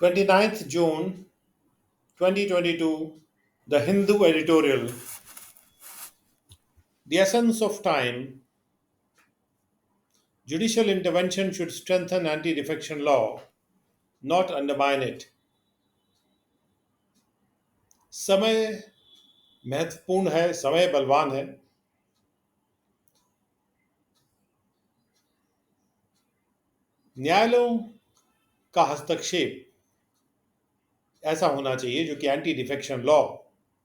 29th June 2022, The Hindu editorial. The essence of time. Judicial intervention should strengthen anti defection law, not undermine it. समय महत्वपूर्ण है, समय बलवान है। न्यायालयों का हस्तक्षेप ऐसा होना चाहिए जो कि एंटी डिफेक्शन लॉ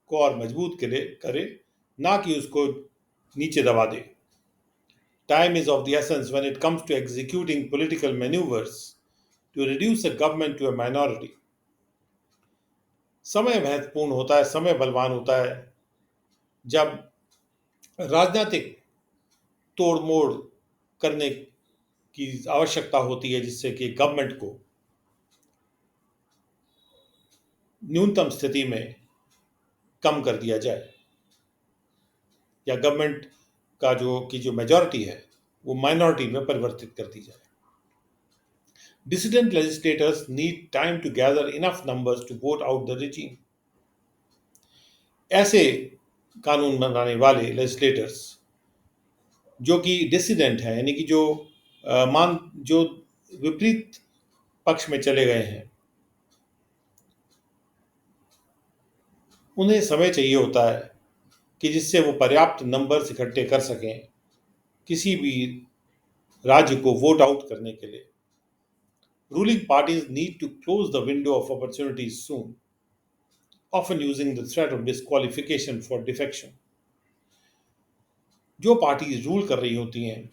को और मजबूत करे, ना कि उसको नीचे दबा दे। Time is of the essence when it comes to executing political maneuvers to reduce a government to a minority. समय महत्वपूर्ण होता है, समय बलवान होता है जब राजनीतिक तोड़ मोड़ करने की आवश्यकता होती है जिससे कि गवर्नमेंट को न्यूनतम स्थिति में कम कर दिया जाए या गवर्नमेंट का जो मेजॉरिटी है वो माइनॉरिटी में परिवर्तित कर दी जाए। Dissident legislators need time to gather enough numbers to vote out the regime. ऐसे कानून बनाने वाले लेजिस्लेटर्स जो कि डिसिडेंट हैं, यानी कि जो विपरीत पक्ष में चले गए हैं, उन्हें समय चाहिए होता है कि जिससे वो पर्याप्त नंबर इकट्ठे कर सकें किसी भी राज्य को वोट आउट करने के लिए। Ruling parties need to close the window of opportunities soon, often using the threat of disqualification for defection. जो पार्टीज रूल कर रही होती हैं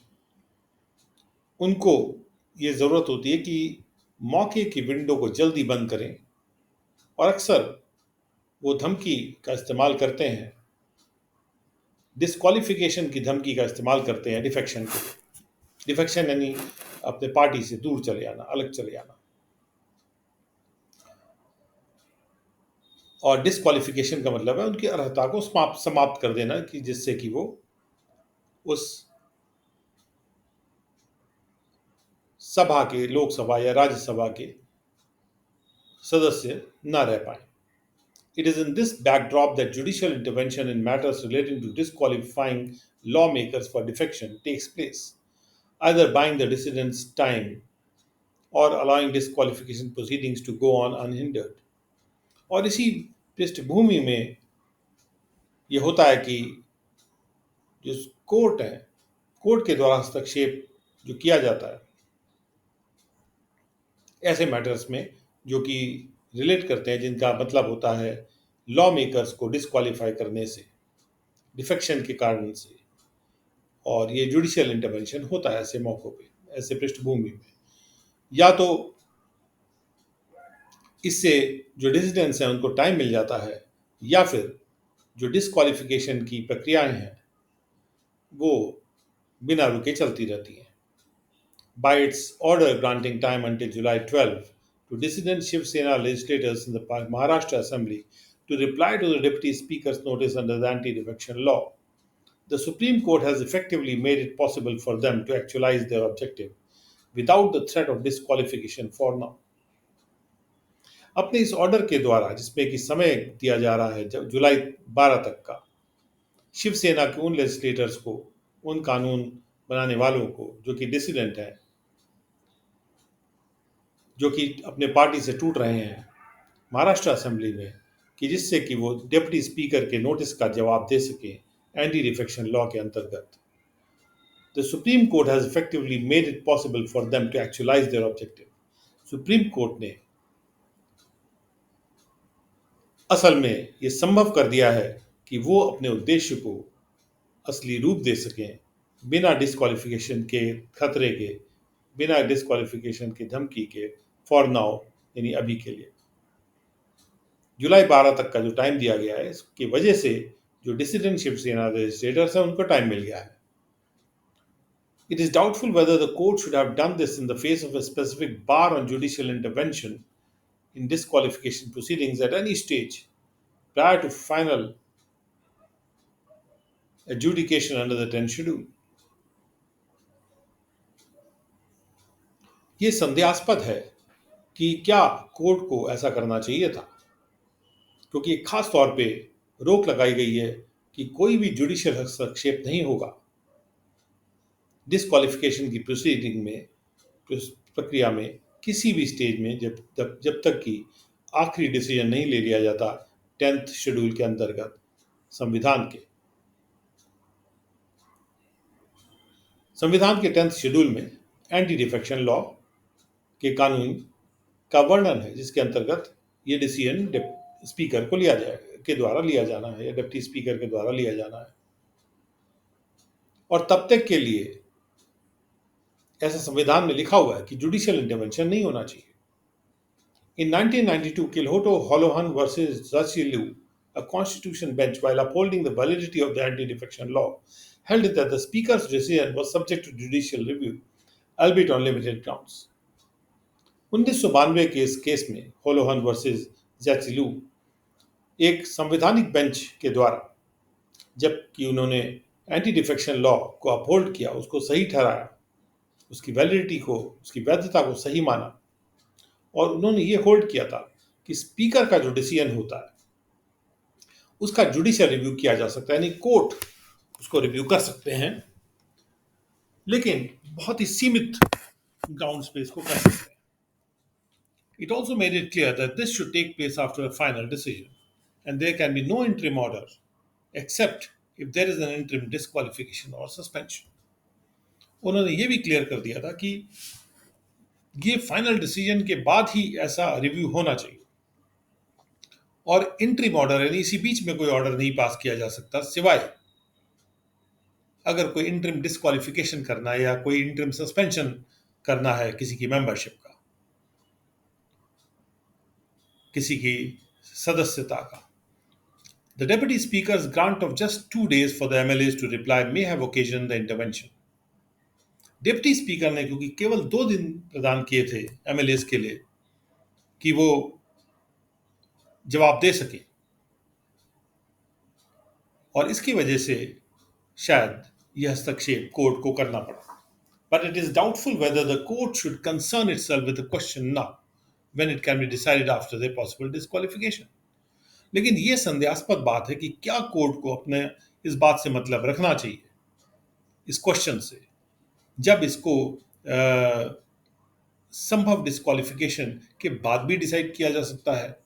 उनको ये ज़रूरत होती है कि मौके की विंडो को जल्दी बंद करें, और अक्सर वो धमकी का इस्तेमाल करते हैं, डिस्क्वालिफिकेशन की धमकी का इस्तेमाल करते हैं डिफेक्शन के लिए। डिफेक्शन यानी अपने पार्टी से दूर चले आना, अलग चले आना, और डिस्क्वालिफिकेशन का मतलब है उनकी अर्हता को समाप्त कर देना, कि जिससे कि वो उस सभा के, लोकसभा या राज्यसभा के सदस्य न रह पाए। It is in this backdrop that judicial intervention in matters relating to disqualifying lawmakers for defection takes place, either buying the dissidents time or allowing disqualification proceedings to go on unhindered. और इसी पृष्ठभूमि में ये होता है कि जो court है, कोर्ट के द्वारा हस्तक्षेप जो किया जाता है ऐसे मैटर्स में जो कि रिलेट करते हैं, जिनका मतलब होता है लॉ मेकर्स को डिस्क्वालीफाई करने से, डिफेक्शन के कारण से, और ये जुडिशियल इंटरवेंशन होता है ऐसे मौक़ों पे, ऐसे पृष्ठभूमि में। या तो इससे जो डिसिडेंट्स हैं उनको टाइम मिल जाता है, या फिर जो डिस्क्वालिफिकेशन की प्रक्रियाएं हैं वो बिना रुके चलती रहती हैं। By its order granting time until July 12 to dissident Shiv Sena legislators in the Maharashtra Assembly to reply to the Deputy Speaker's notice under the anti-defection law, the Supreme Court has effectively made it possible for them to actualize their objective without the threat of disqualification for now. अपने इस order के द्वारा, जिसमें कि समय दिया जा रहा है जुलाई 12 तक का, शिवसेना के उन लेजिस्लेटर्स को, उन कानून बनाने वालों को जो कि डिसिडेंट हैं, जो कि अपने पार्टी से टूट रहे हैं महाराष्ट्र असेंबली में, कि जिससे कि वो डिप्टी स्पीकर के नोटिस का जवाब दे सके एंटी डिफेक्शन लॉ के अंतर्गत। The Supreme Court has effectively made it possible for them to actualize their objective. Supreme Court ने असल में ये संभव कर दिया है कि वो अपने उद्देश्य को असली रूप दे सकें, बिना डिस्क्वालिफिकेशन के खतरे के, बिना डिस्क्वालिफिकेशन की धमकी के, फॉर नाउ, यानी अभी के लिए। जुलाई 12 तक का जो टाइम दिया गया है, इसकी वजह से जो डिसिडेंट शिवसेना रजिस्ट्रेटर्स हैं उनको टाइम मिल गया है। It is doubtful whether the court should have done this in the face of a specific bar on judicial intervention in disqualification proceedings at any stage prior to final adjudication under the 10th schedule. ये संदेहास्पद है कि क्या court को ऐसा करना चाहिए था, क्योंकि एक खास तौर पे रोक लगाई गई है कि कोई भी जुडिशियल हस्तक्षेप नहीं होगा डिसक्वालिफिकेशन की प्रोसीडिंग में, प्रक्रिया में, किसी भी स्टेज में, जब तक कि आखिरी डिसीजन नहीं ले लिया जाता 10th शेड्यूल के अंतर्गत संविधान के 10th शेड्यूल में एंटी डिफेक्शन लॉ के कानून का वर्णन है, जिसके अंतर्गत ये डिसीजन स्पीकर को के द्वारा लिया जाना है या डिप्टी स्पीकर के द्वारा लिया जाना है, और तब तक के लिए ऐसा संविधान में लिखा हुआ है कि जुडिशियल इंटरवेंशन नहीं होना चाहिए। In 1992, Kilhoto Holohan versus Zachilu, a constitution bench, while upholding the validity of the anti-defection law, held that the Speaker's decision was subject to judicial review, albeit on limited grounds. 1992 के इस case में Holohan versus जैचिलू एक संवैधानिक bench के द्वारा, जबकि उन्होंने anti defection law को अपहोल्ड किया, उसको सही ठहराया, उसकी वैलिडिटी को, उसकी वैधता को सही माना, और उन्होंने ये होल्ड किया था कि स्पीकर का जो डिसीजन होता है उसका जुडिशियल रिव्यू किया जा सकता है, यानी कोर्ट उसको रिव्यू कर सकते हैं, लेकिन बहुत ही सीमित ग्राउंड्स पे इसको कर सकते हैं। It also made it clear that this should take place after a final decision, and there can be no interim order except if there is an interim disqualification or suspension. उन्होंने ये भी clear कर दिया था कि ये final decision के बाद ही ऐसा रिव्यू होना चाहिए, और इंटरिम ऑर्डर यानी इसी बीच में कोई ऑर्डर नहीं पास किया जा सकता, सिवाय अगर कोई इंटरिम डिस्क्वालिफिकेशन करना है या कोई इंटरिम सस्पेंशन करना है किसी की मेंबरशिप का, किसी की सदस्यता का। The deputy speaker's grant of just 2 days for the MLAs to reply may have occasioned the intervention. Deputy speaker ने क्योंकि केवल 2 दिन प्रदान किए थे एमएलएस के लिए कि वो जवाब दे सके, और इसकी वजह से शायद यह हस्तक्षेप कोर्ट को करना पड़ा। But it is doubtful whether the court should concern itself with the question now, when it can be decided after the possible disqualification. लेकिन ये संदेहास्पद बात है कि क्या कोर्ट को अपने इस बात से मतलब रखना चाहिए, इस क्वेश्चन से, जब इसको संभव डिस्क्वालिफिकेशन के बाद भी डिसाइड किया जा सकता है।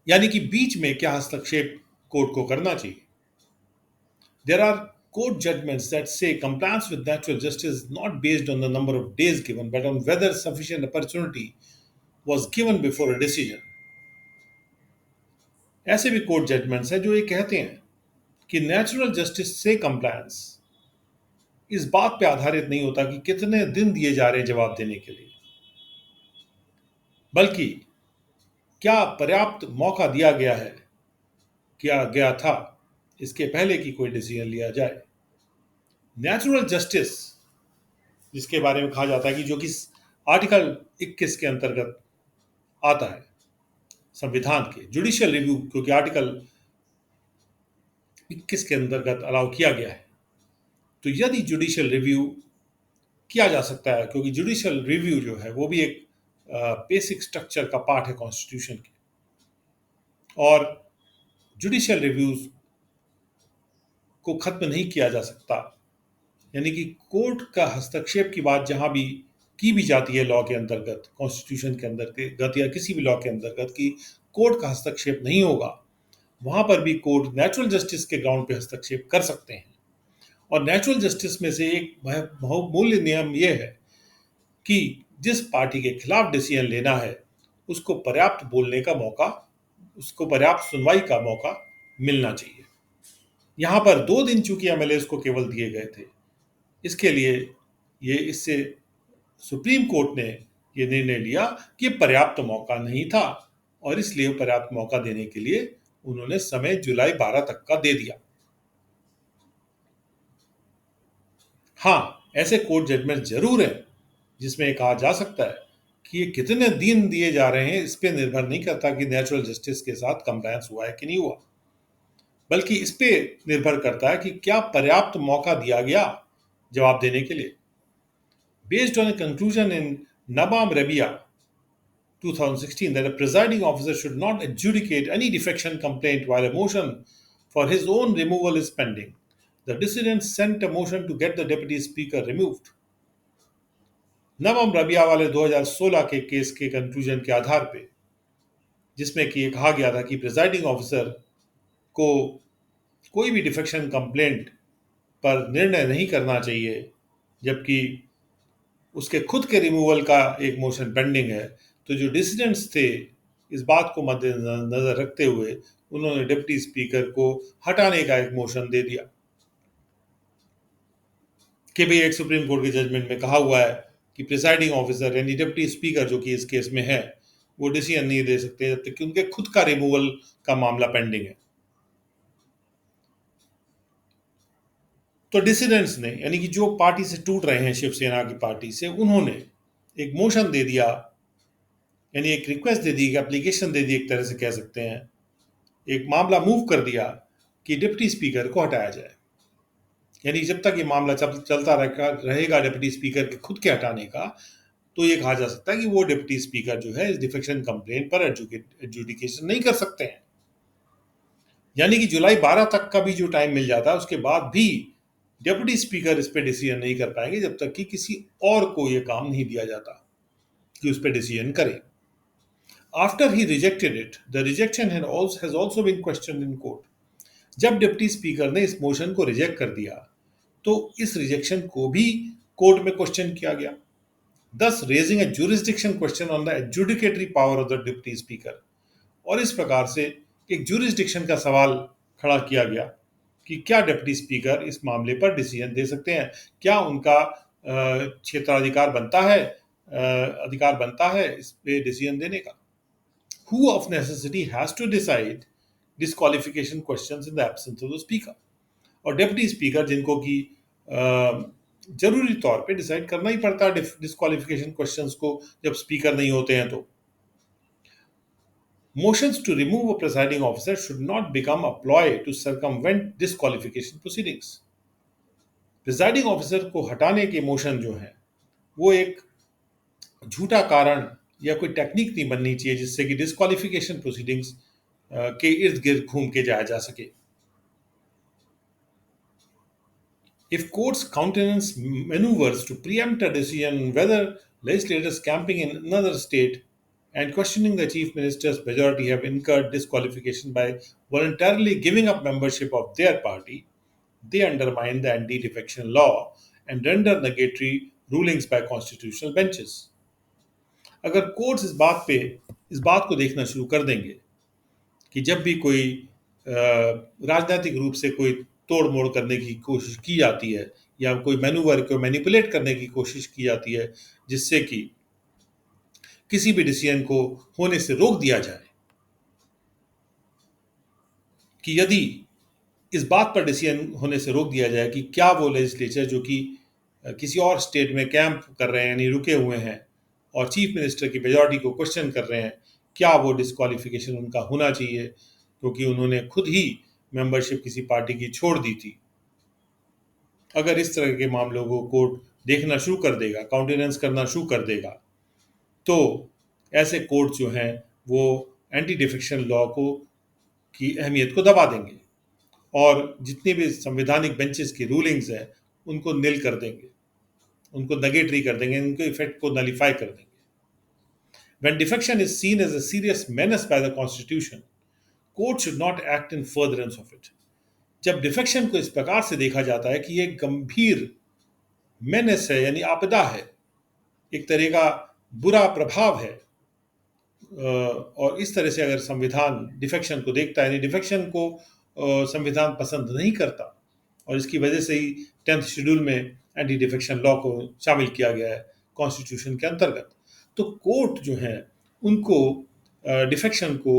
यानी कि बीच में क्या हस्तक्षेप कोर्ट को करना चाहिए। There are court judgments that say compliance with natural justice is not based on the number of days given, but on whether sufficient opportunity was given before a decision. ऐसे भी कोर्ट जजमेंट्स हैं जो ये कहते हैं कि natural justice से compliance इस बात पे आधारित नहीं होता कि कितने दिन दिए जा रहे हैं जवाब देने के लिए, बल्कि क्या पर्याप्त मौका दिया गया था इसके पहले कि कोई डिसीजन लिया जाए। नेचुरल जस्टिस, जिसके बारे में कहा जाता है कि जो कि आर्टिकल 21 के अंतर्गत आता है संविधान के, जुडिशियल रिव्यू क्योंकि आर्टिकल 21 के अंतर्गत अलाउ किया गया है, तो यदि जुडिशियल रिव्यू किया जा सकता है, क्योंकि जुडिशियल रिव्यू जो है वो भी एक बेसिक स्ट्रक्चर का पार्ट है कॉन्स्टिट्यूशन के, और जुडिशियल रिव्यूज को खत्म नहीं किया जा सकता, यानी कि कोर्ट का हस्तक्षेप की बात जहां भी की भी जाती है लॉ के अंतर्गत, कॉन्स्टिट्यूशन के अंतर्गत या किसी भी लॉ के अंतर्गत कि कोर्ट का हस्तक्षेप नहीं होगा, वहां पर भी कोर्ट नेचुरल जस्टिस के ग्राउंड पे हस्तक्षेप कर सकते हैं। और नेचुरल जस्टिस में से एक बहुमूल्य नियम यह है कि जिस पार्टी के खिलाफ डिसीजन लेना है उसको पर्याप्त बोलने का मौका, उसको पर्याप्त सुनवाई का मौका मिलना चाहिए। यहां पर 2 दिन चूंकि एमएलए को केवल दिए गए थे, इसके लिए इससे सुप्रीम कोर्ट ने यह निर्णय लिया कि पर्याप्त मौका नहीं था, और इसलिए पर्याप्त मौका देने के लिए उन्होंने समय जुलाई 12 तक का दे दिया। हाँ, ऐसे कोर्ट जजमेंट जरूर हैं जिसमें कहा जा सकता है कि ये कितने दिन दिए जा रहे हैं इस पे निर्भर नहीं करता कि नेचुरल जस्टिस के साथ कंप्लायंस हुआ है कि नहीं हुआ, बल्कि इस पे निर्भर करता है कि क्या पर्याप्त मौका दिया गया जवाब देने के लिए। Based on a conclusion in Nabam Rabia 2016 that a presiding officer should not adjudicate any defection complaint while a motion for his own removal is pending, the dissidents sent a motion to get the deputy speaker removed. नवम रबिया वाले 2016 के case के conclusion के आधार पे, जिसमें कि ये कहा गया था कि प्रिजाइडिंग ऑफिसर को कोई भी डिफेक्शन कंप्लेंट पर निर्णय नहीं करना चाहिए, जबकि उसके खुद के रिमूवल का एक मोशन पेंडिंग है, तो जो डिसिडेंट्स थे इस बात को मद्देनजर रखते हुए उन्होंने डिप्टी स्पीकर को हटाने का एक मोशन दे दिया कि भाई एक सुप्रीम कोर्ट के जजमेंट में कहा हुआ है कि प्रिसाइडिंग ऑफिसर यानी डिप्टी स्पीकर जो कि इस केस में है वो डिसीजन नहीं दे सकते जब तक कि उनके खुद का रिमूवल का मामला पेंडिंग है। तो डिसिडेंट्स ने यानी कि जो पार्टी से टूट रहे हैं शिवसेना की पार्टी से, उन्होंने एक मोशन दे दिया, यानी एक रिक्वेस्ट दे दी, एक एप्लीकेशन दे दी, एक तरह से कह सकते हैं, एक मामला मूव कर दिया कि डिप्टी स्पीकर को हटाया जाए। यानी जब तक ये मामला चलता रहेगा डिप्टी स्पीकर के खुद के हटाने का, तो ये कहा जा सकता है कि वो डिप्टी स्पीकर जो है इस डिफेक्शन कंप्लेंट पर एडजुडिकेशन नहीं कर सकते हैं। यानी कि जुलाई 12 तक का भी जो टाइम मिल जाता है उसके बाद भी डिप्टी स्पीकर इस पर डिसीजन नहीं कर पाएंगे जब तक कि किसी और को ये काम नहीं दिया जाता कि उस पर डिसीजन करे। After he rejected it, the rejection has also been questioned in court. जब डिप्टी स्पीकर ने इस मोशन को रिजेक्ट कर दिया तो इस रिजेक्शन को भी कोर्ट में क्वेश्चन किया गया, thus raising a jurisdiction question on the adjudicatory power of the deputy speaker। और इस प्रकार से एक जुरिस्डिक्शन का सवाल खड़ा किया गया कि क्या डिप्टी स्पीकर इस मामले पर डिसीजन दे सकते हैं, क्या उनका क्षेत्राधिकार बनता है, अधिकार बनता है इस पे डिसीजन देने का। Who of necessity has to decide disqualification questions in the absence of the speaker। और डेप्टी स्पीकर जिनको कि जरूरी तौर पे डिसाइड करना ही पड़ता है डिस्क्वालिफिकेशन क्वेश्चंस को जब स्पीकर नहीं होते हैं। तो motions to remove a presiding officer should not become a ploy to circumvent disqualification proceedings। Presiding officer को हटाने के मोशन जो है वो एक झूठा कारण या कोई टेक्निक नहीं बननी चाहिए जिससे कि डिस्क्वालिफिकेशन प्रोसीडिंग्स के इर्द गिर्द घूम के जाया जा सके। If courts countenance maneuvers to preempt a decision on whether legislators camping in another state and questioning the chief minister's majority have incurred disqualification by voluntarily giving up membership of their party, they undermine the anti-defection law and render nugatory rulings by constitutional benches। अगर courts इस बात को देखना शुरू कर देंगे कि जब भी कोई राजनीतिक रूप से कोई तोड़ मोड़ करने की कोशिश की जाती है या कोई मैनूवर को मैनिपुलेट करने की कोशिश की जाती है जिससे कि किसी भी डिसीजन को होने से रोक दिया जाए, कि यदि इस बात पर डिसीजन होने से रोक दिया जाए कि क्या वो लेजिस्लेचर जो कि किसी और स्टेट में कैंप कर रहे हैं यानी रुके हुए हैं और चीफ मिनिस्टर की मेजॉरिटी को क्वेश्चन कर रहे हैं, क्या वो डिस्क्वालिफिकेशन उनका होना चाहिए क्योंकि उन्होंने खुद ही मेंबरशिप किसी पार्टी की छोड़ दी थी। अगर इस तरह के मामलों को कोर्ट देखना शुरू कर देगा, काउंटेनेंस करना शुरू कर देगा, तो ऐसे कोर्ट जो हैं वो एंटी डिफेक्शन लॉ को की अहमियत को दबा देंगे और जितनी भी संवैधानिक बेंचेस की रूलिंग्स हैं उनको निल कर देंगे, उनको नेगेटरी कर देंगे, उनके इफेक्ट को नलीफाई कर देंगे। When defection is seen as a serious menace by the constitution, court should not act in furtherance of it। जब डिफेक्शन को इस प्रकार से देखा जाता है कि ये गंभीर मेनेस है यानी आपदा है, एक तरह का बुरा प्रभाव है, और इस तरह से अगर संविधान डिफेक्शन को देखता है, यानी डिफेक्शन को संविधान पसंद नहीं करता और इसकी वजह से ही 10th शेड्यूल में एंटी डिफेक्शन लॉ को शामिल किया गया है कॉन्स्टिट्यूशन के अंतर्गत। तो कोर्ट जो है उनको डिफेक्शन को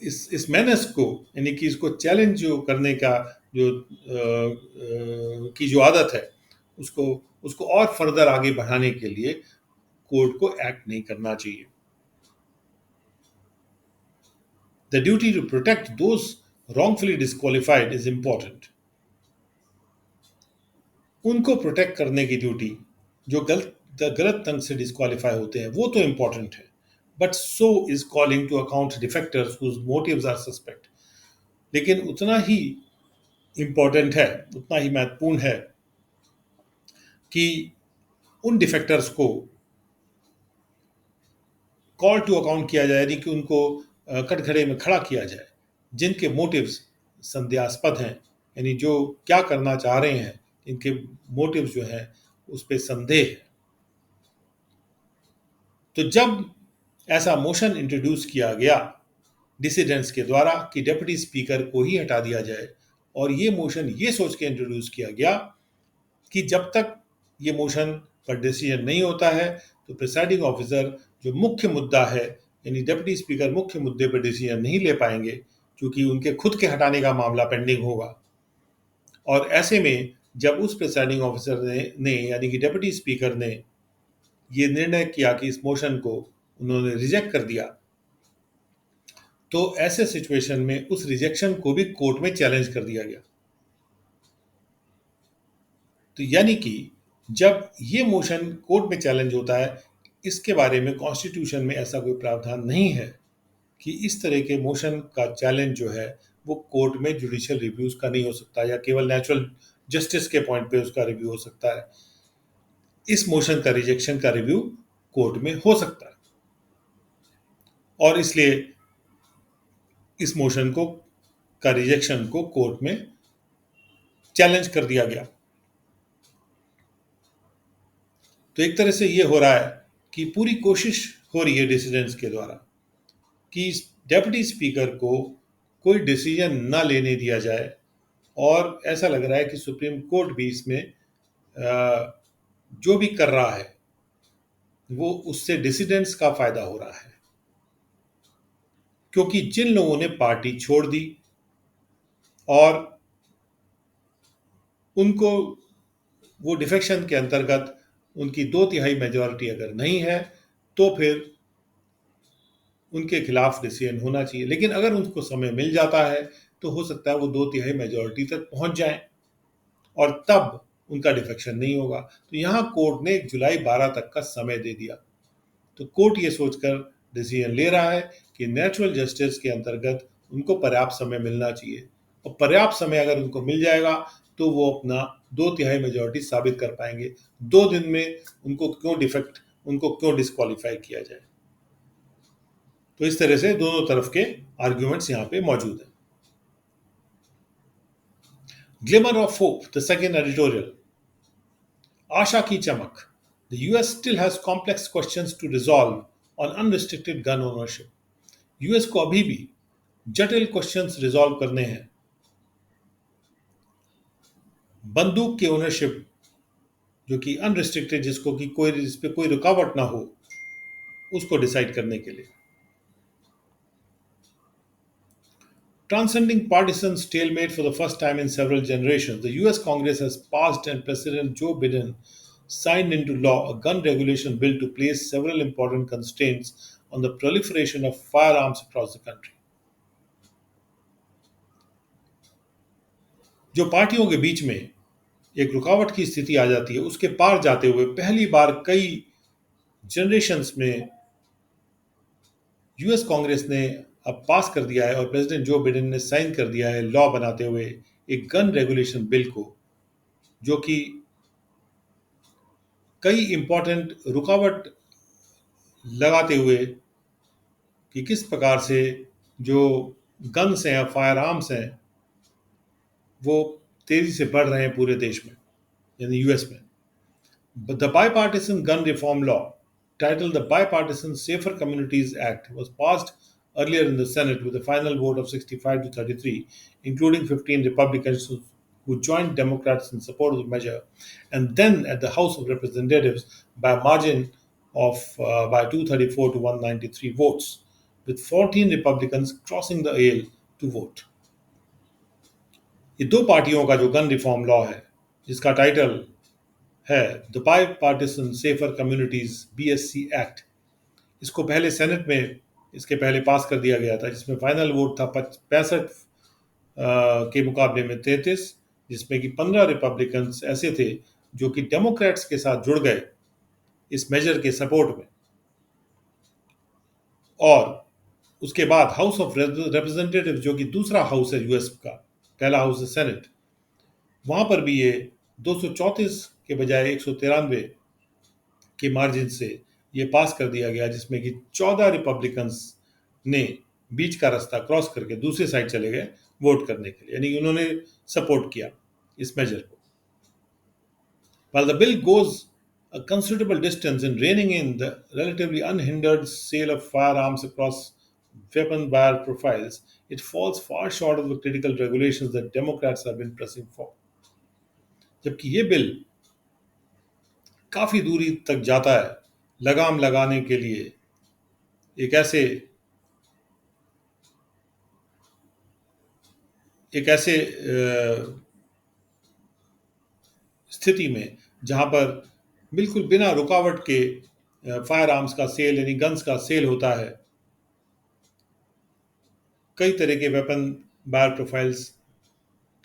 इस मेनेस को यानी कि इसको चैलेंज जो करने का की जो आदत है उसको और फर्दर आगे बढ़ाने के लिए कोर्ट को एक्ट नहीं करना चाहिए। The duty to protect those wrongfully disqualified is important। उनको प्रोटेक्ट करने की ड्यूटी, जो गलत ढंग से डिस्क्वालीफाई होते हैं, वो तो इम्पोर्टेंट है, but so is calling to account defectors whose motives are suspect. लेकिन उतना ही इम्पोर्टेंट है, उतना ही महत्वपूर्ण है कि उन डिफेक्टर्स को कॉल टू अकाउंट किया जाए, यानी कि उनको कटघरे में खड़ा किया जाए, जिनके मोटिव्स संदेहास्पद हैं, यानी जो क्या करना चाह रहे हैं, इनके मोटिव्स जो हैं उस पर संदेह है। तो जब ऐसा मोशन इंट्रोड्यूस किया गया डिसिडेंट्स के द्वारा कि डेप्यूटी स्पीकर को ही हटा दिया जाए, और ये मोशन ये सोच के इंट्रोड्यूस किया गया कि जब तक ये मोशन पर डिसीजन नहीं होता है तो प्रिसाइडिंग ऑफिसर जो मुख्य मुद्दा है, यानी डेप्यूटी स्पीकर मुख्य मुद्दे पर डिसीजन नहीं ले पाएंगे, क्योंकि उनके खुद के हटाने का मामला पेंडिंग होगा। और ऐसे में जब उस प्रिसाइडिंग ऑफिसर ने यानी कि डेप्यूटी स्पीकर ने ये निर्णय किया कि इस मोशन को उन्होंने रिजेक्ट कर दिया, तो ऐसे सिचुएशन में उस रिजेक्शन को भी कोर्ट में चैलेंज कर दिया गया। तो यानी कि जब ये मोशन कोर्ट में चैलेंज होता है, इसके बारे में कॉन्स्टिट्यूशन में ऐसा कोई प्रावधान नहीं है कि इस तरह के मोशन का चैलेंज जो है वो कोर्ट में जुडिशियल रिव्यूज का नहीं हो सकता, या केवल नेचुरल जस्टिस के पॉइंट पे उसका रिव्यू हो सकता है। इस मोशन का रिजेक्शन का रिव्यू कोर्ट में हो सकता है, और इसलिए इस मोशन को का रिजेक्शन को कोर्ट में चैलेंज कर दिया गया। तो एक तरह से ये हो रहा है कि पूरी कोशिश हो रही है डिसिडेंट्स के द्वारा कि डेप्यूटी स्पीकर को कोई डिसीजन न लेने दिया जाए, और ऐसा लग रहा है कि सुप्रीम कोर्ट भी इसमें जो भी कर रहा है वो उससे डिसिडेंट्स का फायदा हो रहा है, क्योंकि जिन लोगों ने पार्टी छोड़ दी और उनको वो डिफेक्शन के अंतर्गत उनकी 2/3 मेजॉरिटी अगर नहीं है तो फिर उनके खिलाफ डिसीजन होना चाहिए। लेकिन अगर उनको समय मिल जाता है तो हो सकता है वो 2/3 मेजॉरिटी तक पहुंच जाएं, और तब उनका डिफेक्शन नहीं होगा। तो यहाँ कोर्ट ने जुलाई 12 तक का समय दे दिया। तो कोर्ट ये सोचकर डिसीजन ले रहा है कि नेचुरल जस्टिस के अंतर्गत उनको पर्याप्त समय मिलना चाहिए, और पर्याप्त समय अगर उनको मिल जाएगा तो वो अपना 2/3 मेजॉरिटी साबित कर पाएंगे। 2 दिन में उनको क्यों डिस्क्वालीफाई किया जाए। तो इस तरह से दोनों तरफ के आर्ग्यूमेंट्स यहाँ पे मौजूद हैं। Glimmer of hope, the second editorial. आशा की चमक। The US still has complex questions to resolve on unrestricted gun ownership. US को अभी भी जटिल क्वेश्चंस रिजॉल्व करने हैं बंदूक की ओनरशिप जो कि अनरिस्ट्रिक्टेड, जिसको कि कोई इस पे कोई रुकावट ना हो, उसको डिसाइड करने के लिए। Transcending partisan stalemate for the first time in several generations, the US Congress has passed and President Joe Biden signed into law a gun regulation bill to place several important constraints on the proliferation of firearms across the country. जो पार्टियों के बीच में एक रुकावट की स्थिति आ जाती है, उसके पार जाते हुए पहली बार कई जनरेशन्स में यूएस कांग्रेस ने अब पास कर दिया है और प्रेसिडेंट जो बिडेन ने साइन कर दिया है लॉ बनाते हुए एक गन रेगुलेशन बिल को, जो कि कई इंपॉर्टेंट रुकावट लगाते हुए कि किस प्रकार से जो गन्स हैं, फायर आर्म्स हैं, वो तेजी से बढ़ रहे हैं पूरे देश में, यानी यूएस में। But the bipartisan gun reform law, titled the Bipartisan Safer Communities Act, was passed earlier in the Senate with a final vote of 65 to 33, including 15 Republicans who joined Democrats in support of the measure, and then at the House of Representatives by a margin of by 234 to 193 votes, with 14 Republicans crossing the aisle to vote. ये दो पार्टियों का जो gun reform law है, जिसका title है the by partisan safer communities BSC act, इसको पहले सेनेट में इसके पहले पास कर दिया गया था, जिसमें फाइनल वोट था 65 के मुकाबले में 33, जिसमें कि 15 रिपब्लिकन्स ऐसे थे जो कि डेमोक्रेट्स के साथ जुड़ गए इस मेजर के सपोर्ट में। और उसके बाद हाउस ऑफ रिप्रेजेंटेटिव, जो कि दूसरा हाउस है यूएस का, पहला हाउस है सेनेट, वहां पर भी ये 234 के बजाय 193 के मार्जिन से ये पास कर दिया गया, जिसमें कि 14 रिपब्लिकन्स ने बीच का रास्ता क्रॉस करके दूसरी साइड चले गए वोट करने के लिए, यानी उन्होंने सपोर्ट किया इस मेजर को। While the bill goes a considerable distance in reining in the relatively unhindered sale of firearms across weapon buyer profiles, it falls far short of the critical regulations that Democrats have been pressing for. जबकि ये bill काफी दूरी तक जाता है लगाम लगाने के लिए एक ऐसे एक ऐसे स्थिति में जहां पर बिल्कुल बिना रुकावट के फायर आर्म्स का सेल, यानी गन्स का सेल होता है कई तरह के वेपन बायर प्रोफाइल्स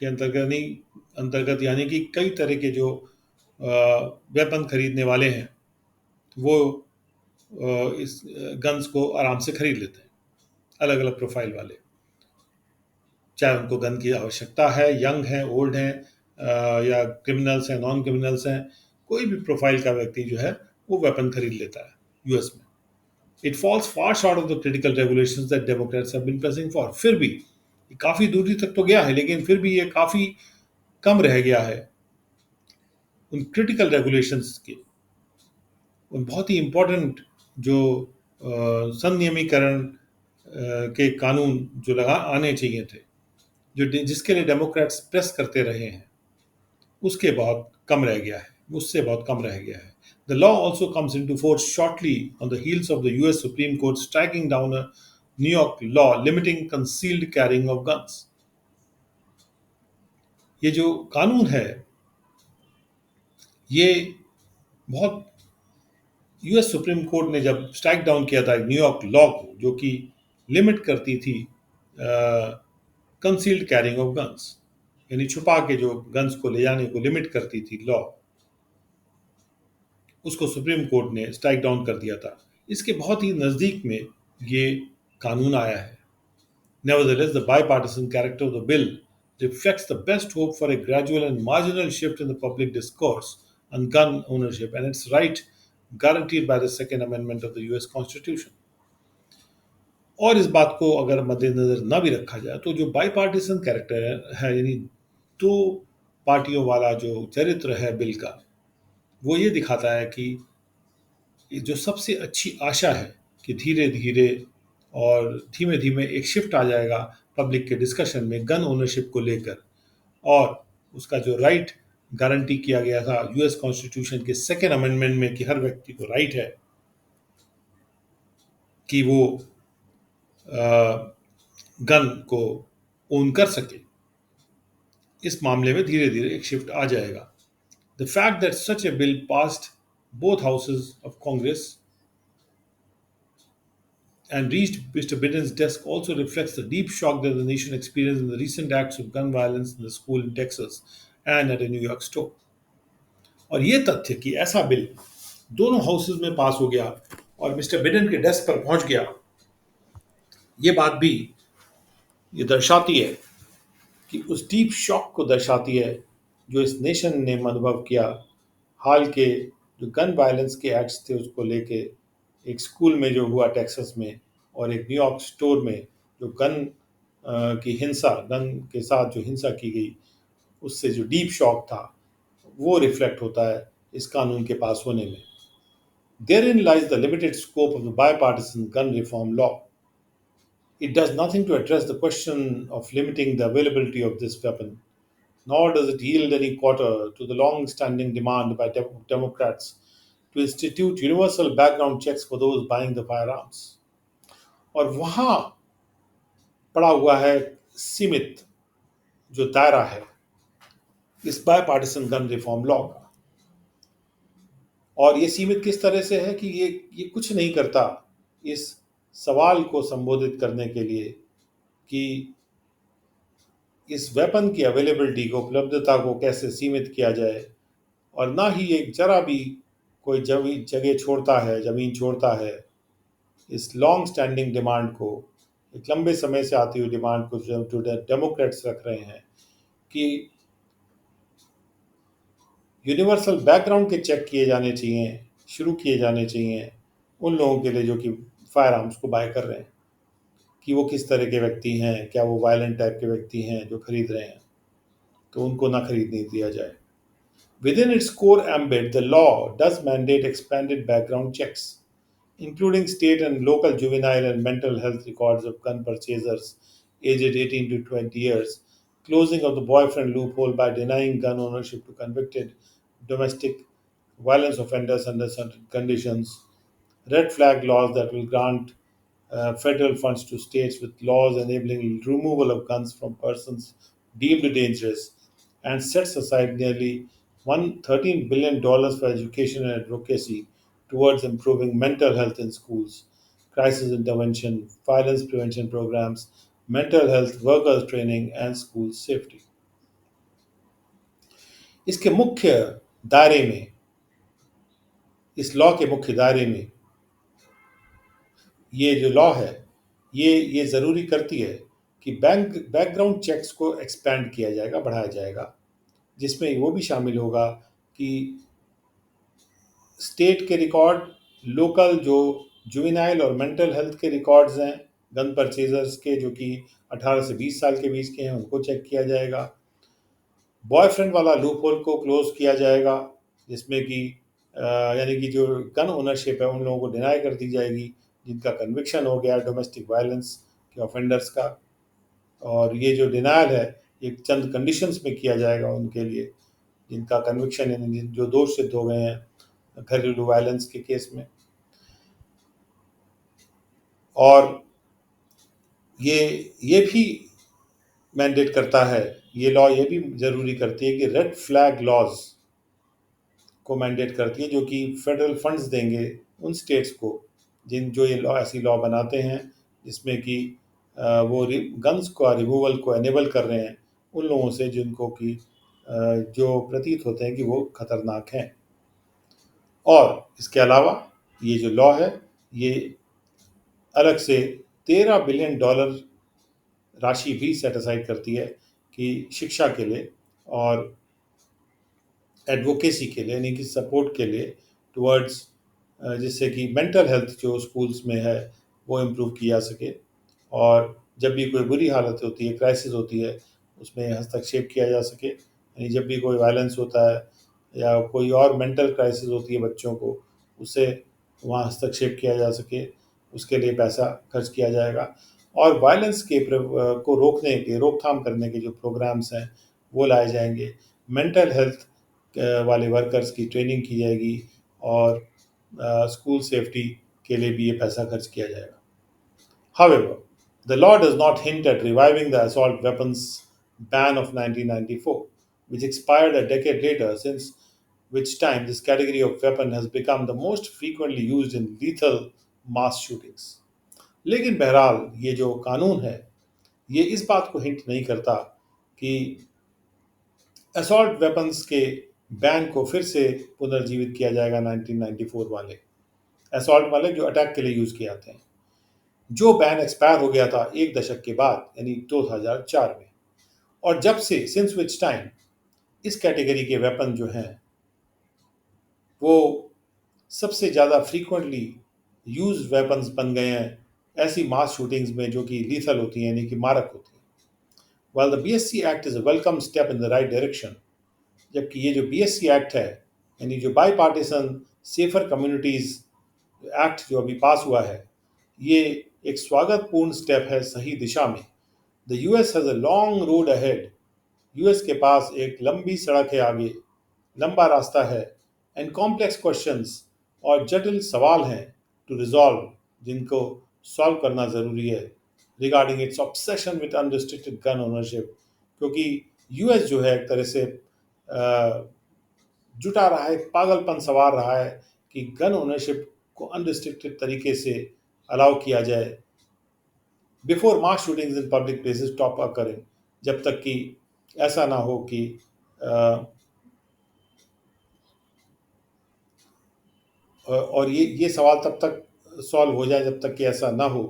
के अंतर्गत, यानी कि कई तरह के जो वेपन खरीदने वाले हैं वो इस गन्स को आराम से खरीद लेते हैं, अलग अलग प्रोफाइल वाले, चाहे उनको गन की आवश्यकता है, यंग हैं, ओल्ड हैं, या क्रिमिनल्स हैं, नॉन क्रिमिनल्स हैं, कोई भी प्रोफाइल का व्यक्ति जो है वो वेपन खरीद लेता है यूएस में। It falls far short of the critical regulations that Democrats have been pressing for. फिर भी काफी दूरी तक तो गया है, लेकिन फिर भी ये काफी कम रह गया है उन क्रिटिकल रेगुलेशंस के, उन बहुत ही इंपॉर्टेंट जो संनियमीकरण के कानून जो लगा आने चाहिए थे, जो जिसके लिए डेमोक्रेट्स प्रेस करते रहे हैं, उसके बहुत कम रह गया है, उससे बहुत कम रह गया है। The law also comes into force shortly on the heels of the US Supreme Court striking down a New York law limiting concealed carrying of guns. ये जो कानून है ये बहुत, यूएस सुप्रीम कोर्ट ने जब स्ट्राइक डाउन किया था न्यूयॉर्क लॉ को, जो कि लिमिट करती थी कंसील्ड कैरिंग ऑफ गन्स, यानी छुपा के जो गन्स को ले जाने को लिमिट करती थी लॉ, उसको सुप्रीम कोर्ट ने स्ट्राइक डाउन कर दिया था। इसके बहुत ही नज़दीक में ये कानून आया है। Nevertheless, the bipartisan character of the bill reflects the best hope for a gradual and marginal shift in the public discourse on gun ownership and its right guaranteed by the Second Amendment of the US Constitution. और इस बात को अगर मद्देनजर न भी रखा जाए तो जो बाईपार्टिसन कैरेक्टर है, यानी दो पार्टियों वाला जो चरित्र है बिल का, वो ये दिखाता है कि जो सबसे अच्छी आशा है कि धीरे धीरे और धीमे धीमे एक शिफ्ट आ जाएगा पब्लिक के डिस्कशन में गन ओनरशिप को लेकर, और उसका जो राइट गारंटी किया गया था यूएस कॉन्स्टिट्यूशन के सेकेंड अमेंडमेंट में कि हर व्यक्ति को राइट है कि वो गन को ओन कर सके, इस मामले में धीरे धीरे एक शिफ्ट आ जाएगा। The fact that such A bill passed both houses of Congress and reached Mr. Biden's desk also reflects the deep shock that the nation experienced in the recent acts of gun violence in the school in Texas and at a New York store. और ये तथ्य कि ऐसा bill दोनों houses में पास हो गया और मिस्टर बिडेन के डेस्क पर पहुंच गया, ये बात भी ये दर्शाती है कि उस डीप शॉक को दर्शाती है जो इस नेशन ने अनुभव किया हाल के जो गन वायलेंस के एक्ट्स थे उसको लेके, एक स्कूल में जो हुआ टेक्सास में और एक न्यूयॉर्क स्टोर में जो गन की हिंसा, गन के साथ जो हिंसा की गई, उससे जो डीप शॉक था वो रिफ्लेक्ट होता है इस कानून के पास होने में। Therein lies the limited scope of the bipartisan gun reform law. It does nothing to address the question of limiting the availability of this weapon, nor does it yield any quarter to the long-standing demand by Democrats to institute universal background checks for those buying the firearms. और वहाँ पड़ा हुआ है सीमित जो दायरा है इस बायपार्टिसन गन रिफॉर्म लॉ का, और ये सीमित किस तरह से है कि ये कुछ नहीं करता इस सवाल को संबोधित करने के लिए कि इस वेपन की अवेलेबिलिटी को, उपलब्धता को कैसे सीमित किया जाए, और ना ही एक जरा भी कोई जगह छोड़ता है, ज़मीन छोड़ता है इस लॉन्ग स्टैंडिंग डिमांड को, एक लंबे समय से आती हुई डिमांड को जो डेमोक्रेट्स रख रहे हैं कि यूनिवर्सल बैकग्राउंड के चेक किए जाने चाहिए, शुरू किए जाने चाहिए उन लोगों के लिए जो कि फायर आर्म्स को बाय कर रहे हैं, कि वो किस तरह के व्यक्ति हैं, क्या वो वायलेंट टाइप के व्यक्ति हैं जो खरीद रहे हैं, तो उनको ना खरीदने दिया जाए। Within its core ambit, the law does mandate expanded background checks, including state and local juvenile and mental health records of gun purchasers aged 18 to 20 years, closing of the boyfriend loophole by denying gun ownership to convicted domestic violence offenders under certain conditions, red flag laws that will grant federal funds to states with laws enabling removal of guns from persons deemed dangerous, and sets aside nearly $13 billion for education and advocacy towards improving mental health in schools, crisis intervention, violence prevention programs, mental health workers training, and school safety. इसके मुख्य दायरे में, इस law के मुख्य दायरे में ये जो लॉ है, ये ज़रूरी करती है कि बैकग्राउंड चेक्स को एक्सपैंड किया जाएगा, बढ़ाया जाएगा, जिसमें वो भी शामिल होगा कि स्टेट के रिकॉर्ड, लोकल जो जुवेनाइल और मेंटल हेल्थ के रिकॉर्ड्स हैं गन परचेजर्स के, जो कि 18 से 20 साल के बीच के हैं, उनको चेक किया जाएगा। बॉयफ्रेंड वाला लूप होल को क्लोज किया जाएगा, जिसमें कि यानी कि जो गन ओनरशिप है उन लोगों को डिनाई कर दी जाएगी जिनका कन्विक्शन हो गया डोमेस्टिक वायलेंस के ऑफेंडर्स का। और ये जो डिनायल है ये चंद कंडीशंस में किया जाएगा उनके लिए जिनका कन्विक्शन, यानी जो दोष सिद्ध हो गए हैं घरेलू वायलेंस के केस में। और ये भी मैंडेट करता है, ये लॉ ये भी ज़रूरी करती है कि रेड फ्लैग लॉज को मैंडेट करती है, जो कि फेडरल फंड्स देंगे उन स्टेट्स को जो ये लॉ, ऐसी लॉ बनाते हैं जिसमें कि वो गन्स का रिमूवल को एनेबल कर रहे हैं उन लोगों से जिनको कि जो प्रतीत होते हैं कि वो खतरनाक हैं। और इसके अलावा ये जो लॉ है ये अलग से $13 बिलियन राशि भी सेट असाइड करती है कि शिक्षा के लिए और एडवोकेसी के लिए, यानी कि सपोर्ट के लिए टुवर्ड्स, जिससे कि मेंटल हेल्थ जो स्कूल्स में है वो इम्प्रूव की जा सके, और जब भी कोई बुरी हालत होती है, क्राइसिस होती है, उसमें हस्तक्षेप किया जा सके। यानी जब भी कोई वायलेंस होता है या कोई और मेंटल क्राइसिस होती है बच्चों को, उससे वहाँ हस्तक्षेप किया जा सके, उसके लिए पैसा खर्च किया जाएगा। और वायलेंस के को रोकने के, रोकथाम करने के जो प्रोग्राम्स हैं वो लाए जाएंगे। मेंटल हेल्थ वाले वर्कर्स की ट्रेनिंग की जाएगी, और स्कूल सेफ्टी के लिए भी ये पैसा खर्च किया जाएगा। However, the law does not hint at reviving the assault weapons ban of 1994, which expired a decade later, since which time this category of weapon has become the most frequently used in lethal mass shootings. लेकिन बहरहाल ये जो कानून है ये इस बात को हिंट नहीं करता कि असॉल्ट वेपन्स के बैन को फिर से पुनर्जीवित किया जाएगा 1994 वाले असॉल्ट वाले जो अटैक के लिए यूज़ किए जाते हैं, जो बैन एक्सपायर हो गया था एक दशक के बाद यानी 2004 में। और जब से सिंस विच टाइम इस कैटेगरी के वेपन जो हैं वो सबसे ज़्यादा फ्रीक्वेंटली यूज वेपन्स बन गए हैं ऐसी मास शूटिंग्स में जो कि लीथल होती हैं, यानी कि मारक होती हैं। While the BSC Act is a welcome step in the right direction, जबकि ये जो BSC एक्ट है, यानी जो by partisan safer communities act जो अभी पास हुआ है, ये एक स्वागतपूर्ण स्टेप है सही दिशा में। The US has a long road ahead, US के पास एक लंबी सड़क है आगे, लंबा रास्ता है, एंड कॉम्प्लेक्स क्वेश्चंस और जटिल सवाल हैं टू रिजॉल्व, जिनको सॉल्व करना ज़रूरी है regarding it's obsession with unrestricted gun ownership, क्योंकि यूएस जो है एक तरह से जुटा रहा है, पागलपन सवार रहा है कि गन ओनरशिप को अनरिस्ट्रिक्टेड तरीके से अलाउ किया जाए before mass shootings in public places stop occurring, जब तक कि ऐसा ना हो कि और ये सवाल तब तक सॉल्व हो जाए जब तक कि ऐसा ना हो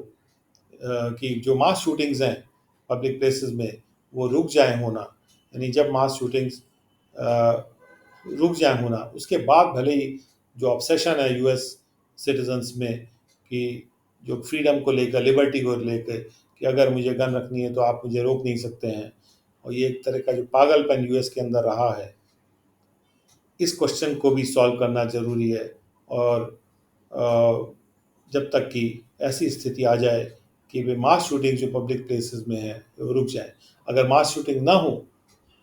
कि जो मास शूटिंग्स हैं पब्लिक प्लेसेस में वो रुक जाए होना। यानी जब मास शूटिंग्स रुक जाए होना, उसके बाद भले ही जो ऑब्सेशन है यूएस सिटीजन्स में कि जो फ्रीडम को लेकर, लिबर्टी को लेकर, कि अगर मुझे गन रखनी है तो आप मुझे रोक नहीं सकते हैं, और ये एक तरह का जो पागलपन यूएस के अंदर रहा है, इस क्वेश्चन को भी सॉल्व करना ज़रूरी है। और जब तक कि ऐसी स्थिति आ जाए कि वे मास शूटिंग जो पब्लिक प्लेसेस में है वो रुक जाए। अगर मास शूटिंग ना हो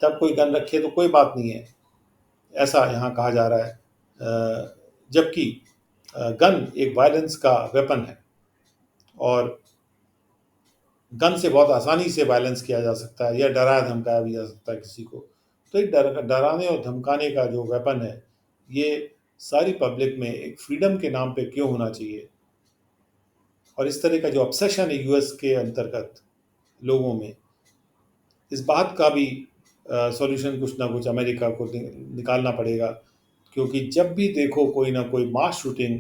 तब कोई गन रखे तो कोई बात नहीं है, ऐसा यहाँ कहा जा रहा है। जबकि गन एक वायलेंस का वेपन है, और गन से बहुत आसानी से वायलेंस किया जा सकता है या डराया धमकाया भी जा सकता है किसी को। तो एक डराने और धमकाने का जो वेपन है, ये सारी पब्लिक में एक फ्रीडम के नाम पे क्यों होना चाहिए। और इस तरह का जो ऑब्सेशन है यूएस के अंतर्गत लोगों में, इस बात का भी सॉल्यूशन कुछ ना कुछ अमेरिका को निकालना पड़ेगा। क्योंकि जब भी देखो कोई ना कोई मास शूटिंग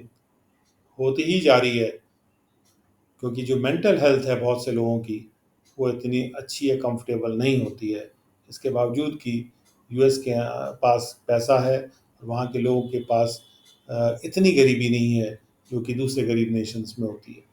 होती ही जा रही है, क्योंकि जो मेंटल हेल्थ है बहुत से लोगों की वो इतनी अच्छी या कंफर्टेबल नहीं होती है। इसके बावजूद कि यूएस के पास पैसा है, वहाँ के लोगों के पास इतनी गरीबी नहीं है जो कि दूसरे गरीब नेशंस में होती है।